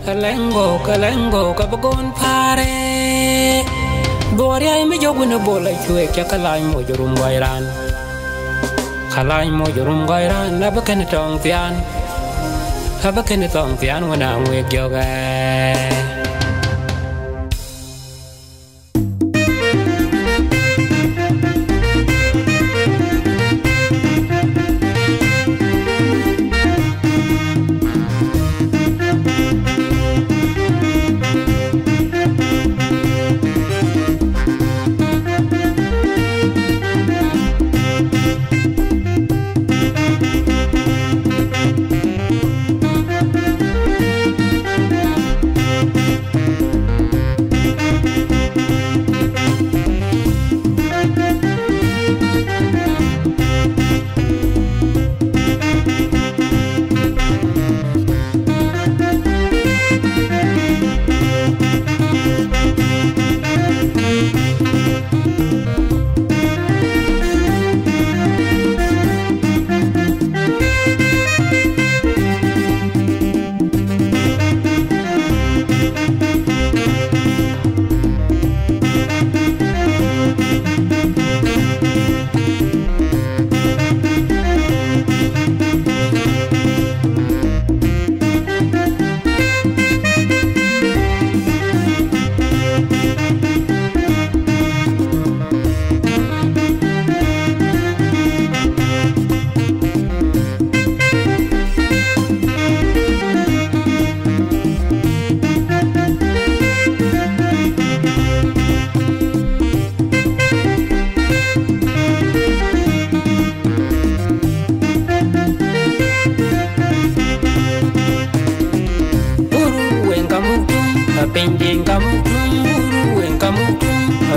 Kalengo kabagon pare Bori ay me jogu na bola chue kya kalay mo jurum gairan Kalay mo jurum gairan Labakan tong tiyan Labakan tong tiyan wana ngwek yoga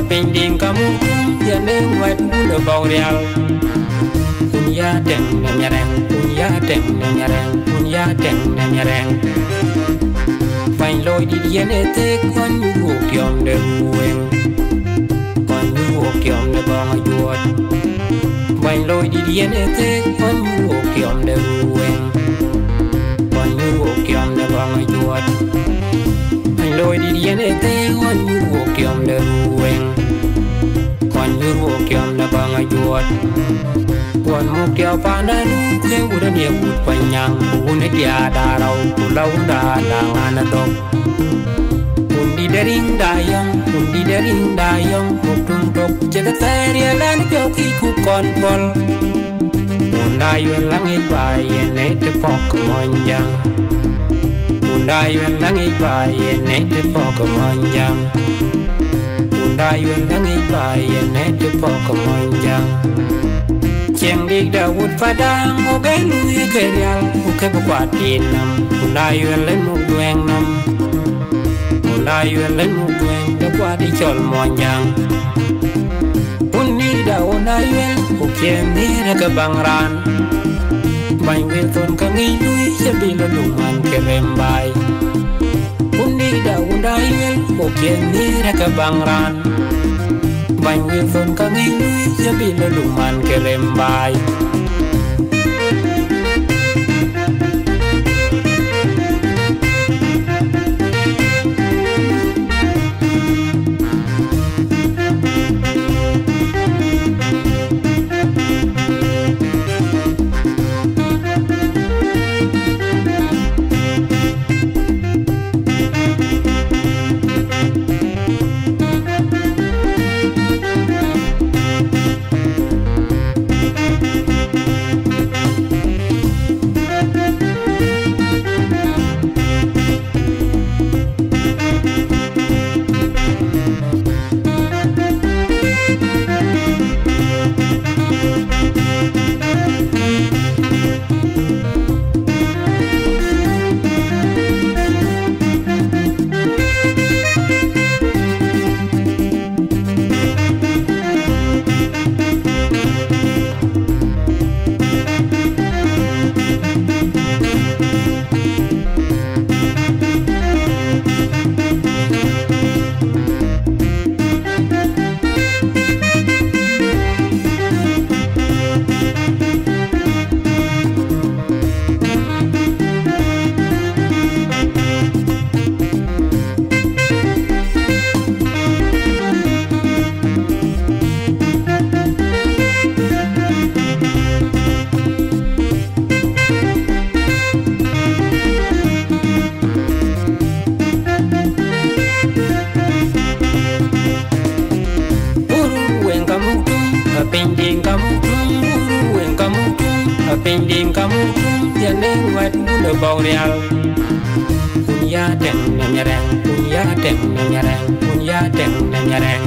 Pending kamu ya neng wet bulu bawrial punya deng nyereng punya deng nyereng punya deng nyereng fain loy di dia nete kon yu kyom de weng kon yu kyom de bang ayuat fain loy di dia nete kon yu kyom de weng kon yu kyom de bang ayuat fain loy di dia nete kon yu kyom de weng Nyuruh kiam na banga juat Wan mu kia pandalu ke udah dia ut panyang Une dia darau pulau dangan dok Undi daring dayang Muktung tok jaga teria lan joki ku konpol Undayun langit bayen te pok monjang Undayun langit bayen te pok monjang Dayun langit bayen te pok monjang Ceng dik Dawud padang oge lui kerial uke bukwatin nam Dayun len muk dueng nam Dayun len muk dueng de kwati chol monjang Unni daun dayun uke mire ke bangran Bain wilton kangi lui sebila luman kerembay Unni daun dayun uke mire ke bangran Bain wilton kangi lui sebila luman kerembay bula bawrial kunya teng nyareng kunya teng nyareng kunya teng nyareng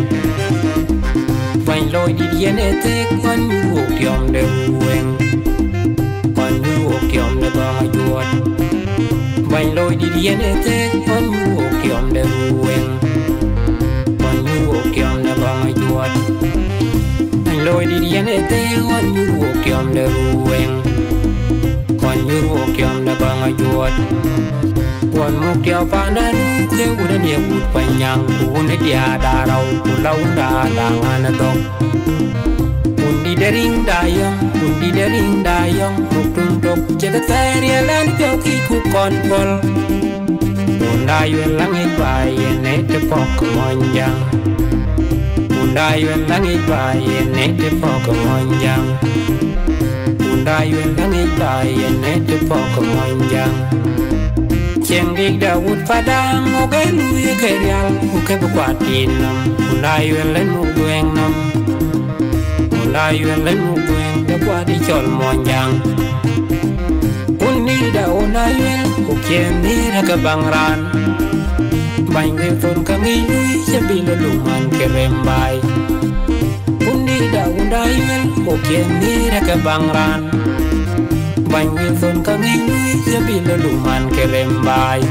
vain loi di diene te kon yu kyom de wen kon yu kyom de ba yuot vain loi di diene te kon yu kyom de wen kon yu kyom de ba yuot vain loi di diene te kon yu kyom de wen kon yu kyom de ba yuot Wan muk tiao pandan ke udah dia ut panjang une dia darau pulau dalangan dong undi dering dayong tuk tuk cetak serialan kau kiku konpol undayun langit bayi ne tepok monjang undayun langit bayi ne tepok monjang undayun langit bayi ne tepok monjang Cheng dik Daud padang ogai luye kerial uke bekwatin nam undayun len mugweng nam undayun len mugweng bekwati chol monjang Uni da undayun uke mira ke bangran Bain wefon kami lui sebila luman kerembai Uni da undayun uke mira ke bangran Bain wefon kami lui sebila luman kerembai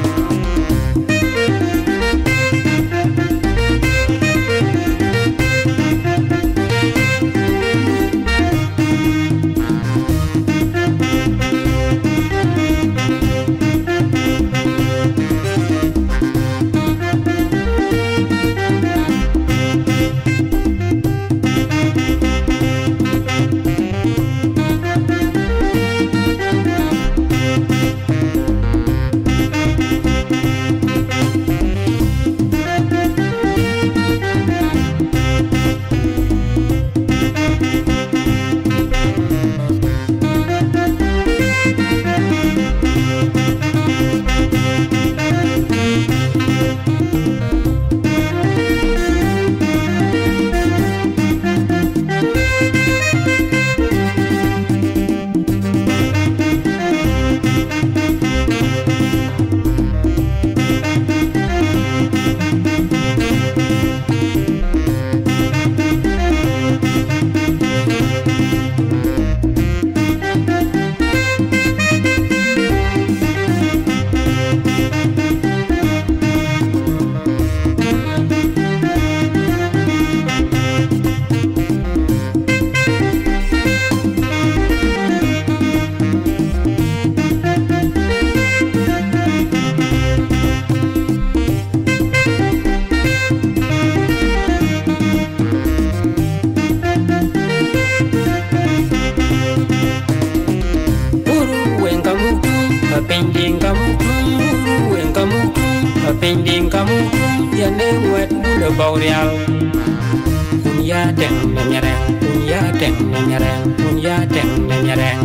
Pending kamu ya lewat bula bawrial Kunya teng nyareng kunya teng nyareng kunya teng nyareng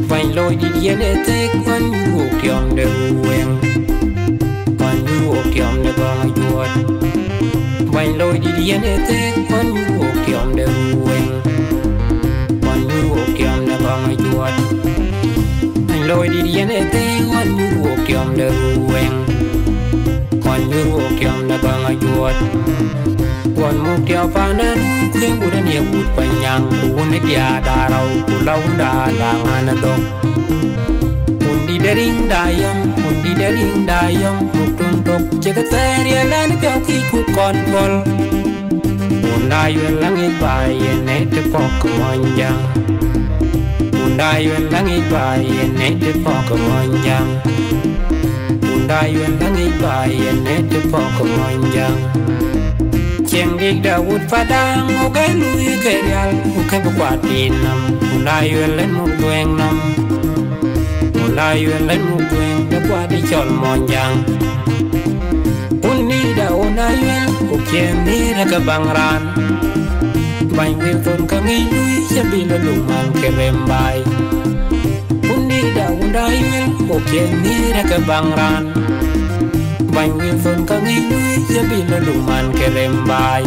Vain loi di diene te kon yu kyom de wen kon yu kyom de ba yuot Vain loi di diene te kon yu kyom de wen kon yu kyom de ba yuot Vain loi di diene te kon yu kyom de wen Wan yu kyom na banga yuot Wan muk tiao pandan ke udah dia ut panjang une dia darau pulau dalangan dong undi dering dayong tuk tuk cetak serialan kau kiku konpol undayun langit bayi ne tepok monjang undayun langit bayi ne tepok monjang Undayun langit bayi ne tepok monjang Cheng dik Daud padang ogai luye kerial uke bekwatin nam undayun len mugweng nam undayun len mugweng bekwati chol monjang Uni da undayun uke mira ke bangran Bain wefon kami lui sebila luman kerembai Uni da undayun uke mira ke bangran Bain wefon kami lui sebila luman kerembai